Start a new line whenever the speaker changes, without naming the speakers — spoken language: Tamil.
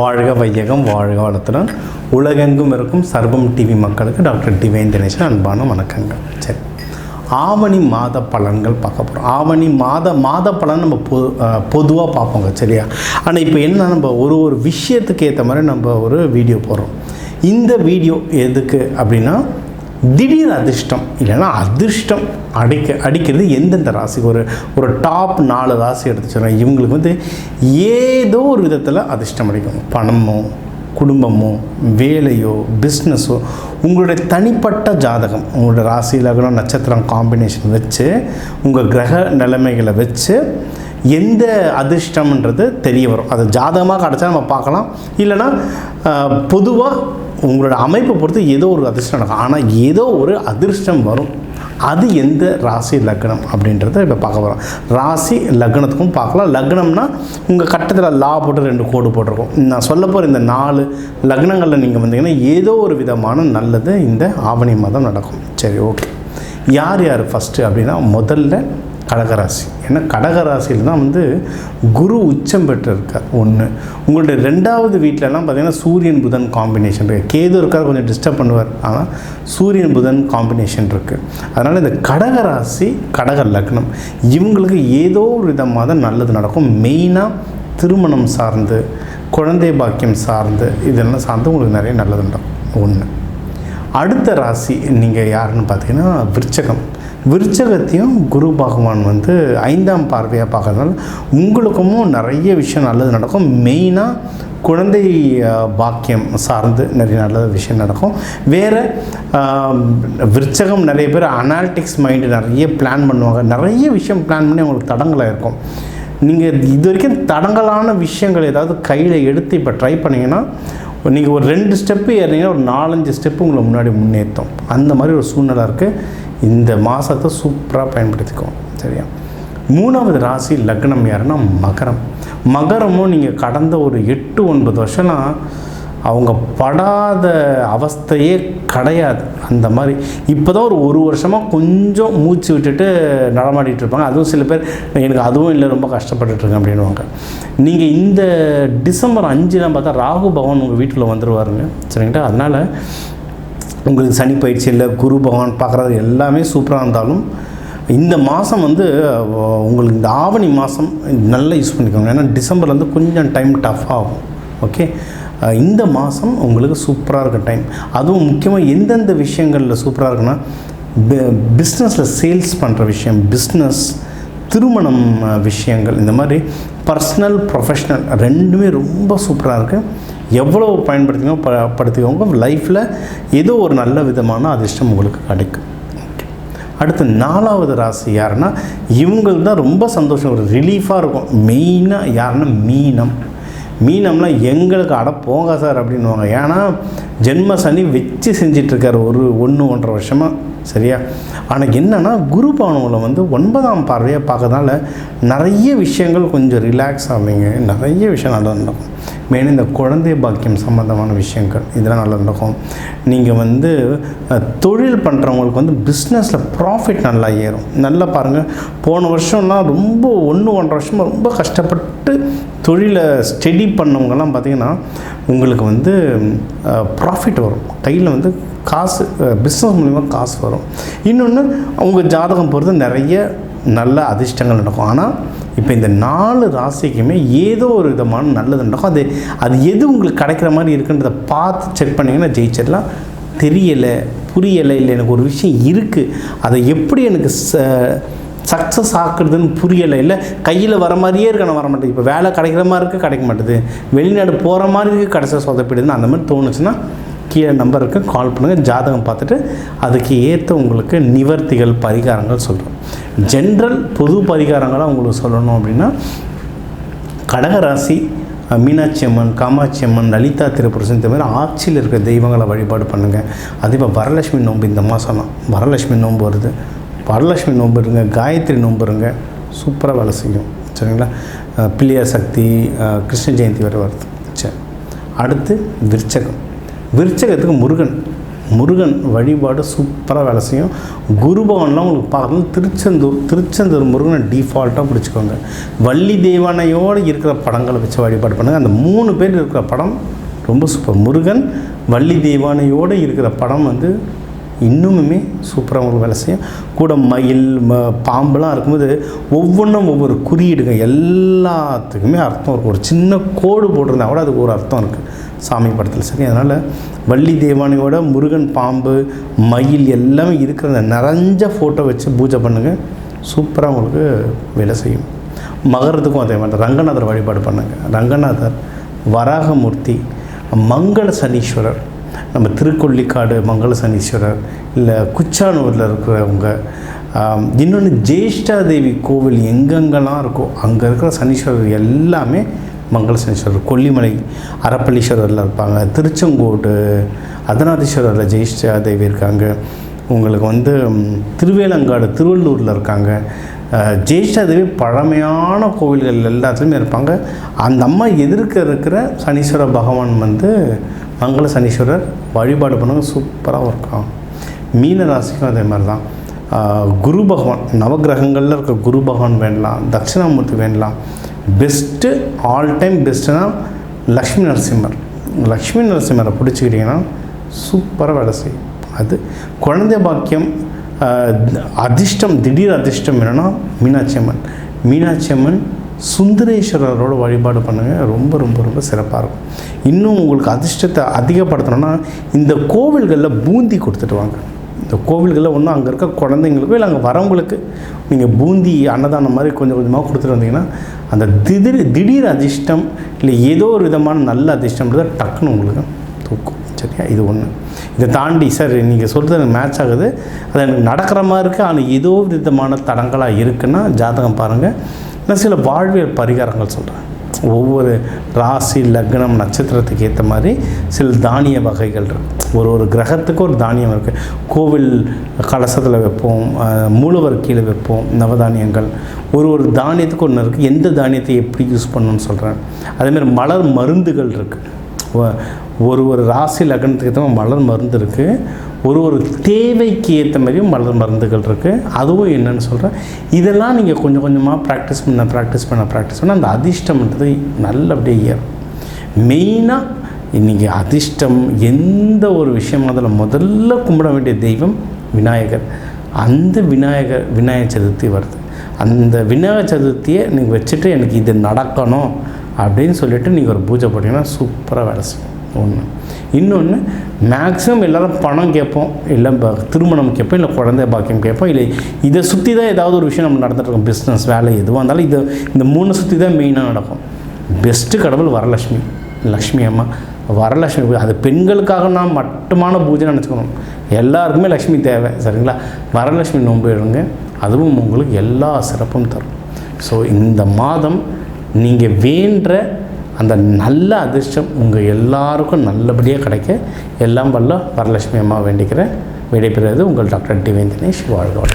வாழ்க வையகம் வாழ்க வளத்துடன் உலகெங்கும் இருக்கும் சர்வம் டிவி மக்களுக்கு டாக்டர் டிவைன் தினேஷன் அன்பான வணக்கங்கள். சரி, ஆவணி மாத பலன்கள் பார்க்க போகிறோம். ஆவணி மாத பலன் நம்ம பொதுவாக பார்ப்போங்க, சரியா? ஆனால் இப்போ என்ன, நம்ம ஒரு விஷயத்துக்கு ஏற்ற மாதிரி நம்ம ஒரு வீடியோ போடுறோம். இந்த வீடியோ எதுக்கு அப்படின்னா, திடீர் அதிர்ஷ்டம் இல்லைன்னா அதிர்ஷ்டம் அடிக்கிறது எந்தெந்த ராசிக்கு ஒரு டாப் 4 ராசி எடுத்து சொல்கிறேன். இவங்களுக்கு ஏதோ ஒரு விதத்தில் அதிர்ஷ்டம் அடிக்கும். பணமோ, குடும்பமோ, வேலையோ, பிஸ்னஸோ, உங்களுடைய தனிப்பட்ட ஜாதகம், உங்களுடைய ராசி லக்னம் நட்சத்திரம் காம்பினேஷன் வச்சு, உங்கள் கிரக நிலைமைகளை வச்சு எந்த அதிர்ஷ்டம்ன்றது தெரிய வரும். அது ஜாதகமாக கிடச்சா நம்ம பார்க்கலாம், இல்லைன்னா பொதுவாக உங்களோட அமைப்பை பொறுத்து ஏதோ ஒரு அதிர்ஷ்டம் நடக்கும். ஆனால் ஏதோ ஒரு அதிர்ஷ்டம் வரும். அது எந்த ராசி லக்னம் அப்படின்றத இப்போ பார்க்க போகிறோம். ராசி லக்னத்துக்கும் பார்க்கலாம். லக்னம்னா உங்கள் கட்டத்தில் லா போட்டு 2 கோடு போட்டிருக்கோம். நான் சொல்ல போகிற இந்த 4 லக்னங்களில் நீங்கள் வந்தீங்கன்னா ஏதோ ஒரு விதமான நல்லது இந்த ஆவணி மாதம் நடக்கும். சரி, ஓகே. யார் ஃபஸ்ட்டு அப்படின்னா, முதல்ல கடகராசி. ஏன்னா கடகராசியில் தான் குரு உச்சம் பெற்று இருக்கார். ஒன்று, உங்களுடைய 2வது வீட்டிலலாம் பார்த்திங்கன்னா சூரியன் புதன் காம்பினேஷன் இருக்குது. கேது இருக்கார், கொஞ்சம் டிஸ்டர்ப் பண்ணுவார். ஆனால் சூரியன் புதன் காம்பினேஷன் இருக்குது. அதனால் இந்த கடகராசி கடக லக்னம் இவங்களுக்கு ஏதோ ஒரு விதமாக நல்லது நடக்கும். மெயினாக திருமணம் சார்ந்து, குழந்தை பாக்கியம் சார்ந்து, இதெல்லாம் சார்ந்து உங்களுக்கு நிறைய நல்லது நடக்கும். ஒன்று. அடுத்த ராசி நீங்கள் யாருன்னு பார்த்தீங்கன்னா விருச்சகம். விருச்சகத்தையும் குரு பகவான் 5ஆம் பார்வையாக பார்க்கறதுனால உங்களுக்கும் நிறைய விஷயம் நல்லது நடக்கும். மெயினாக குழந்தை பாக்கியம் சார்ந்து நிறைய நல்ல விஷயம் நடக்கும். வேறு விருச்சகம் நிறைய பேர் அனாலிட்டிக்ஸ் மைண்டு நிறைய பிளான் பண்ணுவாங்க. நிறைய விஷயம் பிளான் பண்ணி அவங்களுக்கு தடங்களாக இருக்கும். நீங்கள் இது வரைக்கும் தடங்கலான விஷயங்கள் ஏதாவது கையில் எடுத்து இப்போ ட்ரை பண்ணிங்கன்னா, நீங்கள் ஒரு 2 ஸ்டெப்பு ஏறிங்கன்னா ஒரு 4-5 ஸ்டெப்பு உங்களை முன்னாடி முன்னேற்றும். அந்த மாதிரி ஒரு சூழ்நிலை இருக்குது. இந்த மாதத்தை சூப்பராக பயன்படுத்திக்குவோம், சரியா? 3வது ராசி லக்னம் யாருன்னா மகரம். மகரமும் நீங்கள் கடந்த ஒரு 8-9 வருஷம்லாம் அவங்க படாத அவஸ்தையே கிடையாது. அந்த மாதிரி இப்போ தான் ஒரு வருஷமாக கொஞ்சம் மூச்சு விட்டுட்டு நடமாடிட்டு இருப்பாங்க. அதுவும் சில பேர் எனக்கு அதுவும் இல்லை, ரொம்ப கஷ்டப்பட்டுருக்கேன் அப்படின்வாங்க. நீங்கள் இந்த டிசம்பர் 5 பார்த்தா ராகு பகவான் உங்கள் வீட்டில் வந்துடுவாருங்க, சரிங்களா? அதனால் உங்களுக்கு சனி பயிற்சி இல்லை, குரு பகவான் பார்க்குறது எல்லாமே சூப்பராக இருந்தாலும் இந்த மாதம் உங்களுக்கு இந்த ஆவணி மாதம் நல்லா யூஸ் பண்ணிக்கோங்க. ஏன்னா டிசம்பர்லேருந்து கொஞ்சம் டைம் டஃப் ஆகும். ஓகே, இந்த மாதம் உங்களுக்கு சூப்பராக இருக்க டைம். அதுவும் முக்கியமாக எந்தெந்த விஷயங்களில் சூப்பராக இருக்குன்னா, பிஸ்னஸில் சேல்ஸ் பண்ணுற விஷயம், பிஸ்னஸ், திருமணம் விஷயங்கள், இந்த மாதிரி பர்சனல் ப்ரொஃபஷ்னல் ரெண்டுமே ரொம்ப சூப்பராக இருக்குது. எவ்வளோ படுத்திக்கோங்க லைஃப்பில் ஏதோ ஒரு நல்ல விதமான அதிர்ஷ்டம் உங்களுக்கு கிடைக்கும். அடுத்து 4வது ராசி யாருன்னா, இவங்களுக்கு தான் ரொம்ப சந்தோஷம், ஒரு ரிலீஃபாக இருக்கும். மெயினாக யாருன்னா மீனம். மீனம்னா எங்களுக்கு போங்க சார் அப்படின்வாங்க. ஏன்னா ஜென்ம சனி வச்சு செஞ்சிட்ருக்கார் 1-1.5 வருஷமாக, சரியா? ஆனால் என்னென்னா குரு பகவான் 9ஆம் பார்வையாக பார்க்கறதுனால நிறைய விஷயங்கள் கொஞ்சம் ரிலாக்ஸ் ஆவீங்க. நிறைய விஷயம் நல்லா நடக்கும். மெயின் இந்த குழந்தை பாக்கியம் சம்மந்தமான விஷயங்கள் இதெல்லாம் நல்லா நடக்கும். நீங்கள் தொழில் பண்ணுறவங்களுக்கு பிஸ்னஸில் ப்ராஃபிட் நல்லா ஏறும். நல்லா பாருங்கள், போன வருஷம்லாம் ரொம்ப 1-1.5 வருஷமாக ரொம்ப கஷ்டப்பட்டு தொழிலை ஸ்டடி பண்ணவங்கெல்லாம் பார்த்திங்கன்னா உங்களுக்கு ப்ராஃபிட் வரும். கையில் காசு, பிஸ்னஸ் மூலிமா காசு வரும். இன்னொன்று, அவங்க ஜாதகம் பொறுத்து நிறைய நல்ல அதிர்ஷ்டங்கள் நடக்கும். ஆனால் இப்போ இந்த 4 ராசிக்குமே ஏதோ ஒரு விதமான நல்லது நடக்கும். அது எது உங்களுக்கு கிடைக்கிற மாதிரி இருக்குன்றதை பார்த்து செக் பண்ணிங்கன்னா ஜெயிச்சிடலாம். தெரியலை, புரியலை, இல்லை எனக்கு ஒரு விஷயம் இருக்குது, அதை எப்படி எனக்கு சக்ஸஸ் ஆக்குறதுன்னு புரியலை, இல்லை கையில் வர மாதிரியே இருக்கு, நான் வர மாட்டேன், இப்போ வேலை கிடைக்கிற மாதிரி இருக்குது, கிடைக்க மாட்டேது, வெளிநாடு போகிற மாதிரி இருக்குது, கடைசியாக சொதப்பிடுதுன்னு அந்த மாதிரி தோணுச்சுன்னா கீழே நம்பருக்கு கால் பண்ணுங்கள். ஜாதகம் பார்த்துட்டு அதுக்கு ஏற்ற உங்களுக்கு நிவர்த்திகள், பரிகாரங்கள் சொல்கிறோம். ஜென்ரல் பொது பரிகாரங்களாக உங்களுக்கு சொல்லணும் அப்படின்னா, கடகராசி மீனாட்சி அம்மன், காமாட்சி அம்மன், லலிதா திரிபுரசுரன், இந்த மாதிரி ஆட்சியில் இருக்கிற தெய்வங்களை வழிபாடு பண்ணுங்கள். அதே இப்போ வரலட்சுமி நோன்பு இந்த மாதம்லாம் வரலட்சுமி நோன்பு வருது. வரலட்சுமி நோன்பு இருங்க, காயத்ரி நோன்பு இருங்க, சூப்பராக வேலை செய்யும், சரிங்களா? பிள்ளையார் சக்தி, கிருஷ்ண ஜெயந்தி வரை வருது. சரி, அடுத்து விருச்சகம். விருச்சகத்துக்கு முருகன். முருகன் வழிபாடு சூப்பராக வேலை செய்யும். குரு பகவான்லாம் உங்களுக்கு பார்க்கணும். திருச்செந்தூர் முருகனை டிஃபால்ட்டாக பிடிச்சிக்கோங்க. வள்ளி தெய்வானையோடு இருக்கிற படங்களை வச்சு வழிபாடு பண்ணுங்கள். அந்த 3 பேர் இருக்கிற படம் ரொம்ப சூப்பர். முருகன் வள்ளி தெய்வானையோடு இருக்கிற படம் வந்து இன்னுமுமே சூப்பராக உங்களுக்கு வேலை செய்யும். கூட மயில் பாம்புலாம் இருக்கும்போது ஒவ்வொன்றும் ஒவ்வொரு குறியீடுங்க, எல்லாத்துக்குமே அர்த்தம் இருக்கும். ஒரு சின்ன கோடு போட்டிருந்தா கூட அதுக்கு ஒரு அர்த்தம் இருக்குது சாமி படத்தில். சரி, அதனால் வள்ளி தெய்வானையோட முருகன், பாம்பு, மயில் எல்லாமே இருக்கிற அந்த நிறைஞ்ச ஃபோட்டோ வச்சு பூஜை பண்ணுங்கள். சூப்பராக உங்களுக்கு வேலை செய்யும். மகரத்துக்கும் அதே மாதிரி ரங்கநாதர் வழிபாடு பண்ணுங்கள். ரங்கநாதர், வராகமூர்த்தி, மங்கள சனீஸ்வரர், நம்ம திருக்கொள்ளிக்காடு மங்கள சனீஸ்வரர், இல்லை குச்சானூரில் இருக்கிறவங்க, இன்னொன்று ஜேஷ்டாதேவி கோவில் எங்கெங்கெல்லாம் இருக்கோ அங்கே இருக்கிற சனீஸ்வரர் எல்லாமே மங்கள சனீஸ்வரர். கொல்லிமலை அரப்பள்ளீஸ்வரரில் இருப்பாங்க. திருச்செங்கோடு அதநாதீஸ்வரரில் ஜெயிஷ்டாதேவி இருக்காங்க. உங்களுக்கு வந்து திருவேலங்காடு திருவள்ளூரில் இருக்காங்க. ஜெயிஷ்டாதேவி பழமையான கோவில்கள் எல்லாத்துலேயுமே இருப்பாங்க. அந்த அம்மா எதிர்க்க இருக்கிற சனீஸ்வர பகவான் வந்து மங்கள சனீஸ்வரர் வழிபாடு பண்ணுங்க, சூப்பராக இருக்கும். மீன ராசிக்கும் அதே மாதிரி தான். குரு பகவான், நவகிரகங்களில் இருக்க குரு பகவான் வேண்டலாம், தட்சிணாமூர்த்தி வேண்டலாம். பெஸ்ட்டு ஆல் டைம் பெஸ்ட்டுனா லக்ஷ்மி நரசிம்மர். லக்ஷ்மி நரசிம்மரை பிடிச்சிக்கிட்டிங்கன்னா சூப்பராக வேலை செய்யும். அது குழந்தை பாக்கியம், அதிர்ஷ்டம், திடீர் அதிர்ஷ்டம் என்னென்னா மீனாட்சி அம்மன். மீனாட்சி அம்மன் சுந்தரேஸ்வரரோட வழிபாடு பண்ணுங்கள், ரொம்ப ரொம்ப ரொம்ப சிறப்பாக இருக்கும். இன்னும் உங்களுக்கு அதிர்ஷ்டத்தை அதிகப்படுத்தணும்னா இந்த கோவில்களில் பூந்தி கொடுத்துட்டு வாங்க. இந்த கோவில்களில் ஒன்றும் அங்கே இருக்க குழந்தைங்களுக்கோ இல்லை அங்கே வரவங்களுக்கு நீங்கள் பூந்தி அன்னதானம் மாதிரி கொஞ்சம் கொஞ்சமாக கொடுத்துட்டு வந்தீங்கன்னா அந்த திடீர் அதிர்ஷ்டம் இல்லை ஏதோ ஒரு விதமான நல்ல அதிர்ஷ்டம்ன்றதை டக்குன்னு உங்களுக்கு தூக்கும். சரியா, இது ஒன்று. இதை தாண்டி சார் நீங்கள் சொல்கிறது எனக்கு மேட்ச் ஆகுது, அது எனக்கு நடக்கிற மாதிரி இருக்குது, ஆனால் ஏதோ விதமான தடங்களாக இருக்குன்னா ஜாதகம் பாருங்கள். நான் சில வாழ்வியல் பரிகாரங்கள் சொல்கிறேன். ஒவ்வொரு ராசி, லக்னம், நட்சத்திரத்துக்கு ஏற்ற மாதிரி சில தானிய வகைகள் இருக்குது. ஒரு கிரகத்துக்கு ஒரு தானியம் இருக்குது. கோவில் கலசத்தில் வைப்போம், மூலவர் கீழே வைப்போம் நவதானியங்கள். ஒரு தானியத்துக்கு ஒன்று இருக்குது. எந்த தானியத்தை எப்படி யூஸ் பண்ணணும்னு சொல்கிறேன். அதேமாதிரி மலர் மருந்துகள் இருக்குது. ஒரு ராசி லக்னத்துக்கு ஏற்ற மலர் மருந்து இருக்குது. ஒரு தேவைக்கு ஏற்ற மாதிரியும் மலர் மருந்துகள் இருக்குது. அதுவும் என்னென்னு சொல்கிறேன். இதெல்லாம் நீங்கள் கொஞ்சம் கொஞ்சமாக ப்ராக்டிஸ் பண்ண அந்த அதிர்ஷ்டம்ன்றது நல்லபடியாக ஏறும். மெயினாக இன்றைக்கி அதிர்ஷ்டம் எந்த ஒரு விஷயமாக அதில் முதல்ல கும்பிட வேண்டிய தெய்வம் விநாயகர். அந்த விநாயகர் சதுர்த்தி வருது. அந்த விநாயகர் சதுர்த்தியை நீங்கள் வச்சுட்டு எனக்கு இது நடக்கணும் அப்படின்னு சொல்லிவிட்டு நீங்கள் ஒரு பூஜை போட்டிங்கன்னா சூப்பராக வேலை செய்யும். ஒன்று. இன்னொன்று, மேக்ஸிமம் எல்லோரும் பணம் கேட்போம், இல்லை திருமணம் கேட்போம், இல்லை குழந்தை பாக்கியம் கேட்போம், இல்லை இதை சுற்றி தான் ஏதாவது ஒரு விஷயம் நம்ம நடந்துகிட்ருக்கோம். பிஸ்னஸ், வேலை எதுவாக இருந்தாலும் இந்த 3 சுற்றி தான் மெயினாக நடக்கும். பெஸ்ட்டு கடவுள் வரலட்சுமி, லக்ஷ்மி அம்மா. வரலட்சுமி பூஜை அது பெண்களுக்காக மட்டுமான பூஜை நினச்சிக்கணும். எல்லாருக்குமே லக்ஷ்மி தேவை. சரிங்களா, வரலட்சுமி நோன்பு எடுங்க, அதுவும் உங்களுக்கு எல்லா சிறப்பும் தரும். ஸோ இந்த மாதம் நீங்கள் வேண்ட அந்த நல்ல அதிர்ஷ்டம் உங்கள் எல்லாருக்கும் நல்லபடியாக கிடைக்க எல்லாம் வல்ல வரலட்சுமி அம்மா வேண்டிக்கிறேன். விடைபெறுவது உங்கள் டாக்டர் டிவைன் தினேஷ். வாழ்க.